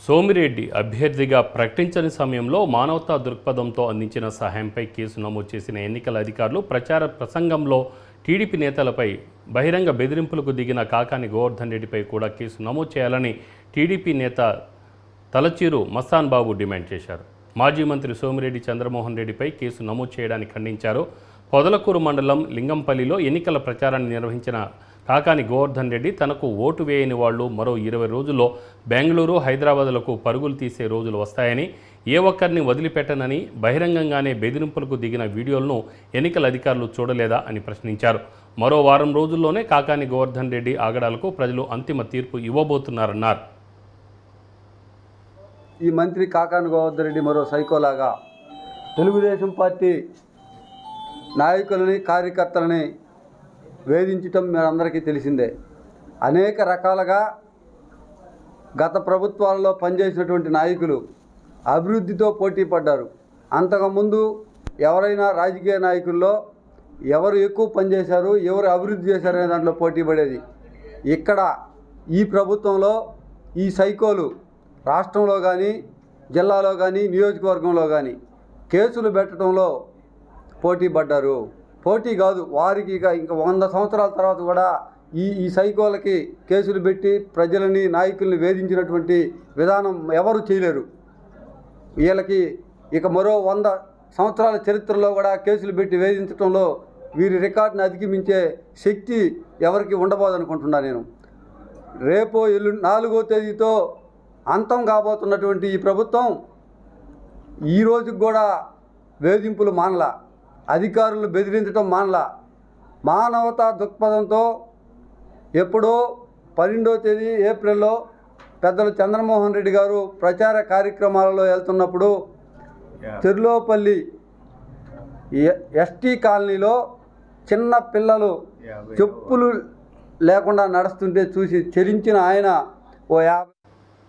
సోమిరెడ్డి అభ్యర్థిగా ప్రకటించని సమయంలో మానవతా దృక్పథంతో అందించిన సహాయంపై కేసు నమోదు చేసిన ఎన్నికల అధికారులు ప్రచార ప్రసంగంలో టీడీపీ నేతలపై బహిరంగ బెదిరింపులకు దిగిన కాకాని గోవర్ధన్ రెడ్డిపై కూడా కేసు నమోదు చేయాలని టీడీపీ నేత తలచీరు మస్తాన్ బాబు డిమాండ్ చేశారు. మాజీ మంత్రి సోమిరెడ్డి చంద్రమోహన్ రెడ్డిపై కేసు నమోదు చేయడానికి ఖండించారు. పొదలకూరు మండలం లింగంపల్లిలో ఎన్నికల ప్రచారాన్ని నిర్వహించిన కాకాని గోవర్ధన్ రెడ్డి తనకు ఓటు వేయని వాళ్ళు మరో 20 రోజుల్లో బెంగళూరు, హైదరాబాద్లకు పరుగులు తీసే రోజులు వస్తాయని, ఏ ఒక్కరిని వదిలిపెట్టనని బహిరంగంగానే బెదిరింపులకు దిగిన వీడియోలను ఎన్నికల అధికారులు చూడలేదా అని ప్రశ్నించారు. మరో వారం రోజుల్లోనే కాకాని గోవర్ధన్ రెడ్డి ఆగడాలకు ప్రజలు అంతిమ తీర్పు ఇవ్వబోతున్నారన్నారు. ఈ మంత్రి కాకాని గోవర్ధన్ రెడ్డి మరో సైకోలాగా తెలుగుదేశం పార్టీ నాయకులని, కార్యకర్తలని వేధించటం మీరందరికీ తెలిసిందే. అనేక రకాలుగా గత ప్రభుత్వాలలో పనిచేసినటువంటి నాయకులు అభివృద్ధితో పోటీ పడ్డారు. అంతకుముందు ఎవరైనా రాజకీయ నాయకుల్లో ఎవరు ఎక్కువ పనిచేశారు, ఎవరు అభివృద్ధి చేశారనే దాంట్లో పోటీ పడేది. ఇక్కడ ఈ ప్రభుత్వంలో ఈ సైకోలు రాష్ట్రంలో కానీ, జిల్లాలో కానీ, నియోజకవర్గంలో కానీ కేసులు పెట్టడంలో పోటీ పడ్డారు. పోటీ కాదు, వారికి ఇంకా 100 సంవత్సరాల తర్వాత కూడా ఈ సైకోలకి కేసులు పెట్టి ప్రజలని, నాయకుల్ని వేధించినటువంటి విధానం ఎవరు చేయలేరు. వీళ్ళకి ఇక మరో 100 సంవత్సరాల చరిత్రలో కూడా కేసులు పెట్టి వేధించడంలో వీరి రికార్డుని అధిగమించే శక్తి ఎవరికి ఉండబోదనుకుంటున్నా నేను. రేపో 4వ తేదీతో అంతం కాబోతున్నటువంటి ఈ ప్రభుత్వం ఈ రోజుకి కూడా వేధింపులు మానలా, అధికారులను బెదిరించడం మానలా. మానవతా దృక్పథంతో ఎప్పుడో 12వ తేదీ ఏప్రిల్లో పెద్దలు చంద్రమోహన్ రెడ్డి గారు ప్రచార కార్యక్రమాలలో వెళ్తున్నప్పుడు తిరులోపల్లి ఎస్టీ కాలనీలో చిన్న పిల్లలు చెప్పులు లేకుండా నడుస్తుంటే చూసి చెలించిన ఆయన ఓ 50